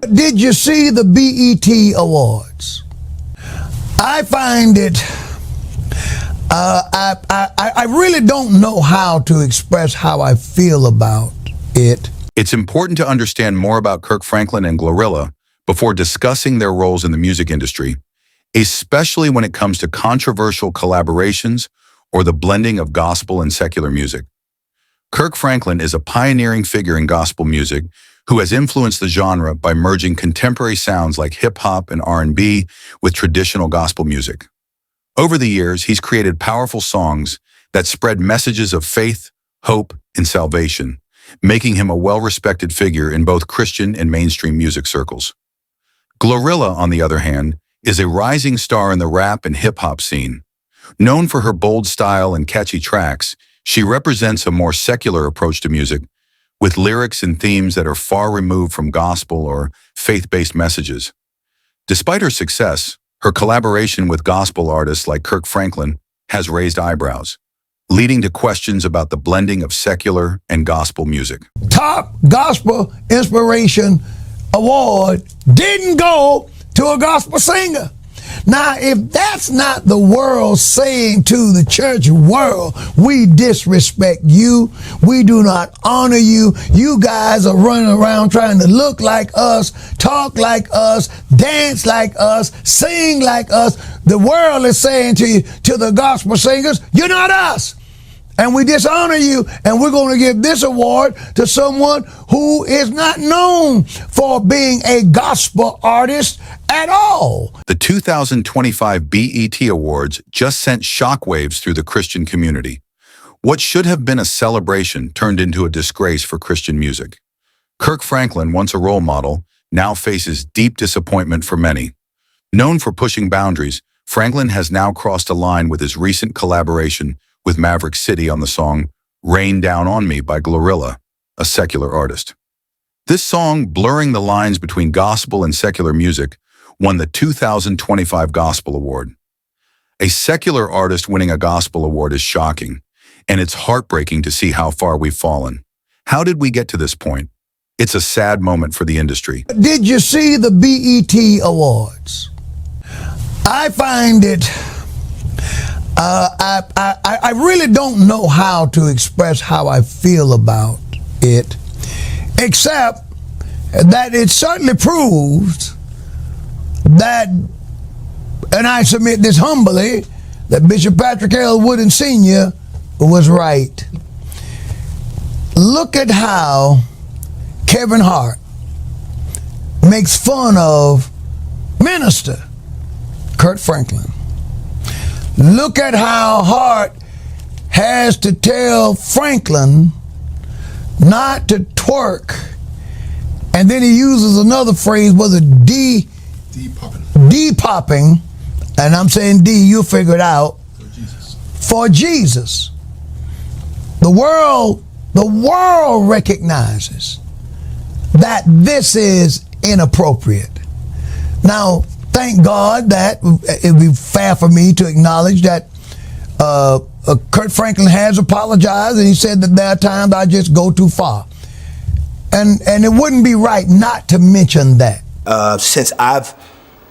Did you see the BET Awards? I find it, I really don't know how to express how I feel about it. It's important to understand more about Kirk Franklin and GloRilla before discussing their roles in the music industry, especially when it comes to controversial collaborations or the blending of gospel and secular music. Kirk Franklin is a pioneering figure in gospel music who has influenced the genre by merging contemporary sounds like hip-hop and R&B with traditional gospel music. Over the years, he's created powerful songs that spread messages of faith, hope, and salvation, making him a well-respected figure in both Christian and mainstream music circles. GloRilla, on the other hand, is a rising star in the rap and hip-hop scene. Known for her bold style and catchy tracks, she represents a more secular approach to music, with lyrics and themes that are far removed from gospel or faith-based messages. Despite her success, her collaboration with gospel artists like Kirk Franklin has raised eyebrows, leading to questions about the blending of secular and gospel music. Top Gospel Inspiration Award didn't go to a gospel singer. Now, if that's not the world saying to the church world, we disrespect you, we do not honor you, you guys are running around trying to look like us, talk like us, dance like us, sing like us, the world is saying to you, to the gospel singers, you're not us. And we dishonor you, and we're going to give this award to someone who is not known for being a gospel artist at all. The 2025 BET Awards just sent shockwaves through the Christian community. What should have been a celebration turned into a disgrace for Christian music. Kirk Franklin, once a role model, now faces deep disappointment for many. Known for pushing boundaries, Franklin has now crossed a line with his recent collaboration with Maverick on the song Rain Down on Me by GloRilla, a secular artist. This song, blurring the lines between gospel and secular music, won the 2025 Gospel Award. A secular artist winning a gospel award is shocking, and it's heartbreaking to see how far we've fallen. How did we get to this point? It's a sad moment for the industry. Did you see the BET Awards? I find it, I really don't know how to express how I feel about it, except that it certainly proves that, and I submit this humbly, that Bishop Patrick L. Wooden Sr. was right. Look at how Kevin Hart makes fun of Minister Kirk Franklin. Look at how Hart has to tell Franklin not to twerk. And then he uses another phrase, was it D-popping, and I'm saying D, you'll figure it out, for Jesus. The world recognizes that this is inappropriate. Now, thank God that it would be fair for me to acknowledge that Kirk Franklin has apologized, and he said that there are times I just go too far. And it wouldn't be right not to mention that. Since I've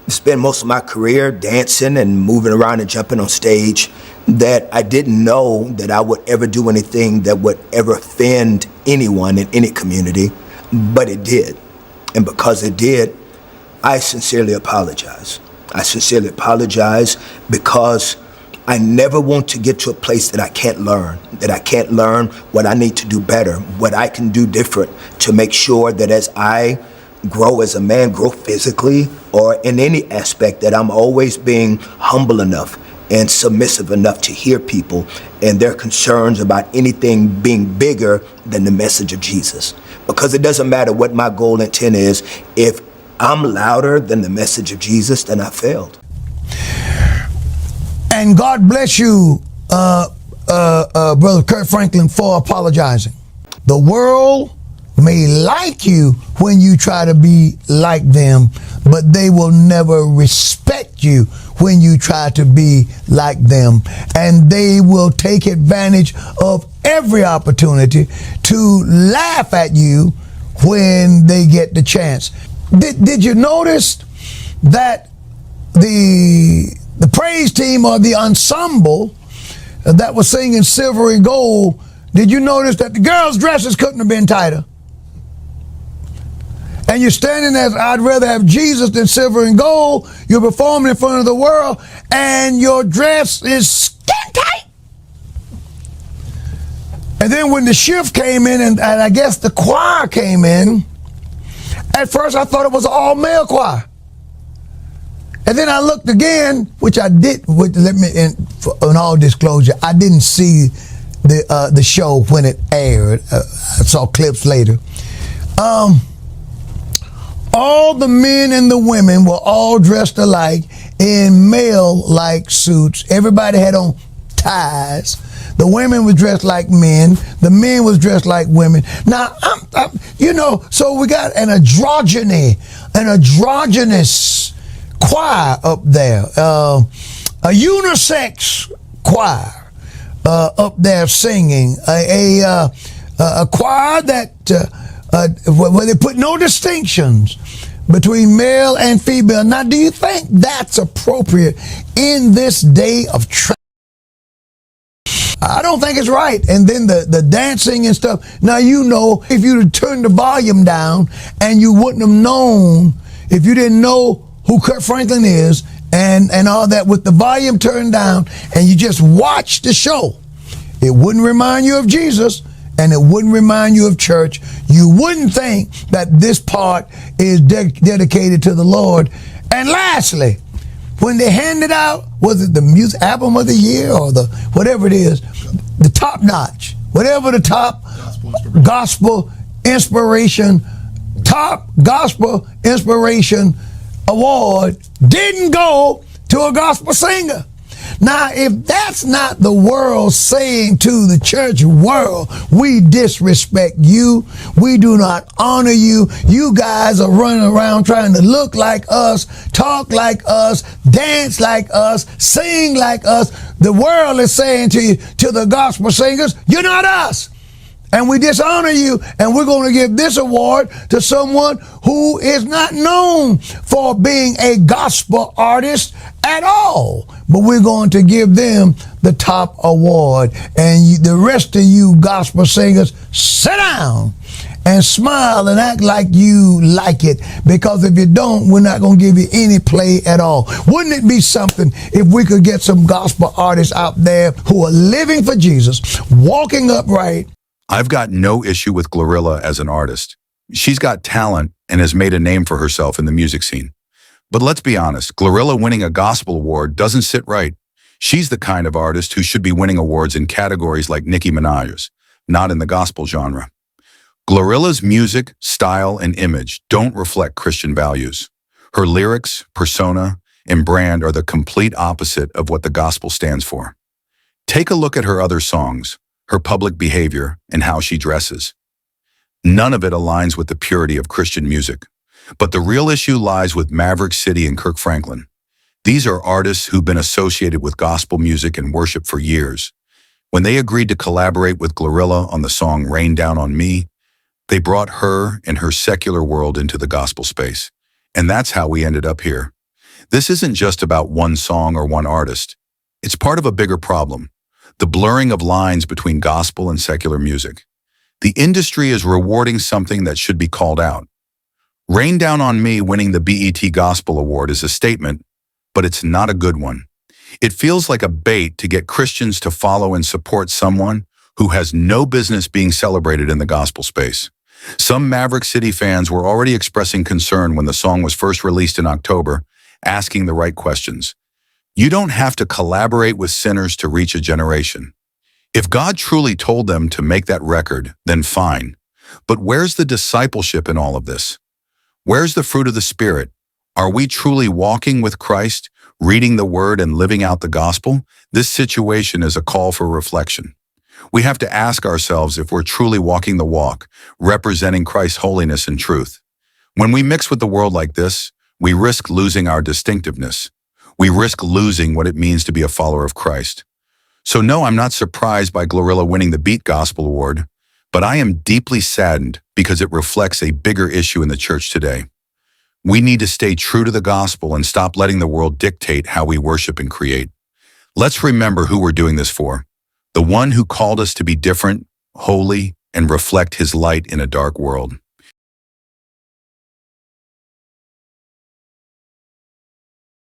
spent most of my career dancing and moving around and jumping on stage, that I didn't know that I would ever do anything that would ever offend anyone in any community, but it did. And because it did, I sincerely apologize. I sincerely apologize because I never want to get to a place that I can't learn what I need to do better, what I can do different to make sure that as I grow as a man, grow physically or in any aspect, that I'm always being humble enough and submissive enough to hear people and their concerns about anything being bigger than the message of Jesus. Because it doesn't matter what my goal and intent is, if I'm louder than the message of Jesus, then I failed. And God bless you, Brother Kirk Franklin, for apologizing. The world may like you when you try to be like them, but they will never respect you when you try to be like them. And they will take advantage of every opportunity to laugh at you when they get the chance. Did you notice that the praise team or the ensemble that was singing Silver and Gold, did you notice that the girls' dresses couldn't have been tighter? And you're standing there, I'd rather have Jesus than silver and gold. You're performing in front of the world, and your dress is skin tight. And then when the shift came in, and I guess the choir came in, at first I thought it was an all-male choir. And then I looked again, which I did, in all disclosure, I didn't see the show when it aired. I saw clips later. All the men and the women were all dressed alike in male-like suits. Everybody had on ties. The women were dressed like men. The men was dressed like women. Now, so we got an androgynous choir up there, a unisex choir up there singing, a choir that where they put no distinctions between male and female. Now, do you think that's appropriate in this day of I don't think it's right. And then the dancing and stuff. Now, if you'd turned the volume down and you wouldn't have known, if you didn't know who Kirk Franklin is and all that, with the volume turned down and you just watched the show, it wouldn't remind you of Jesus and it wouldn't remind you of church. You wouldn't think that this part is dedicated to the Lord. And lastly, when they handed out, was it the music album of the year or the whatever it is, the top notch, whatever the top gospel inspiration, top gospel inspiration award didn't go to a gospel singer. Now, if that's not the world saying to the church world, we disrespect you, we do not honor you, you guys are running around trying to look like us, talk like us, dance like us, sing like us, the world is saying to you, to the gospel singers, you're not us. And we dishonor you, and we're going to give this award to someone who is not known for being a gospel artist at all. But we're going to give them the top award. And the rest of you gospel singers, sit down and smile and act like you like it. Because if you don't, we're not going to give you any play at all. Wouldn't it be something if we could get some gospel artists out there who are living for Jesus, walking upright? I've got no issue with GloRilla as an artist. She's got talent and has made a name for herself in the music scene. But let's be honest, GloRilla winning a gospel award doesn't sit right. She's the kind of artist who should be winning awards in categories like Nicki Minaj's, not in the gospel genre. GloRilla's music, style, and image don't reflect Christian values. Her lyrics, persona, and brand are the complete opposite of what the gospel stands for. Take a look at her other songs, her public behavior, and how she dresses. None of it aligns with the purity of Christian music. But the real issue lies with Maverick and Kirk Franklin. These are artists who've been associated with gospel music and worship for years. When they agreed to collaborate with GloRilla on the song Rain Down on Me, they brought her and her secular world into the gospel space. And that's how we ended up here. This isn't just about one song or one artist. It's part of a bigger problem. The blurring of lines between gospel and secular music. The industry is rewarding something that should be called out. Rain Down on Me winning the BET Gospel Award is a statement, but it's not a good one. It feels like a bait to get Christians to follow and support someone who has no business being celebrated in the gospel space. Some Maverick City fans were already expressing concern when the song was first released in October, asking the right questions. You don't have to collaborate with sinners to reach a generation. If God truly told them to make that record, then fine. But where's the discipleship in all of this? Where's the fruit of the Spirit? Are we truly walking with Christ, reading the Word and living out the gospel? This situation is a call for reflection. We have to ask ourselves if we're truly walking the walk, representing Christ's holiness and truth. When we mix with the world like this, we risk losing our distinctiveness. We risk losing what it means to be a follower of Christ. So no, I'm not surprised by GloRilla winning the Beat Gospel Award, but I am deeply saddened because it reflects a bigger issue in the church today. We need to stay true to the gospel and stop letting the world dictate how we worship and create. Let's remember who we're doing this for. The one who called us to be different, holy, and reflect his light in a dark world.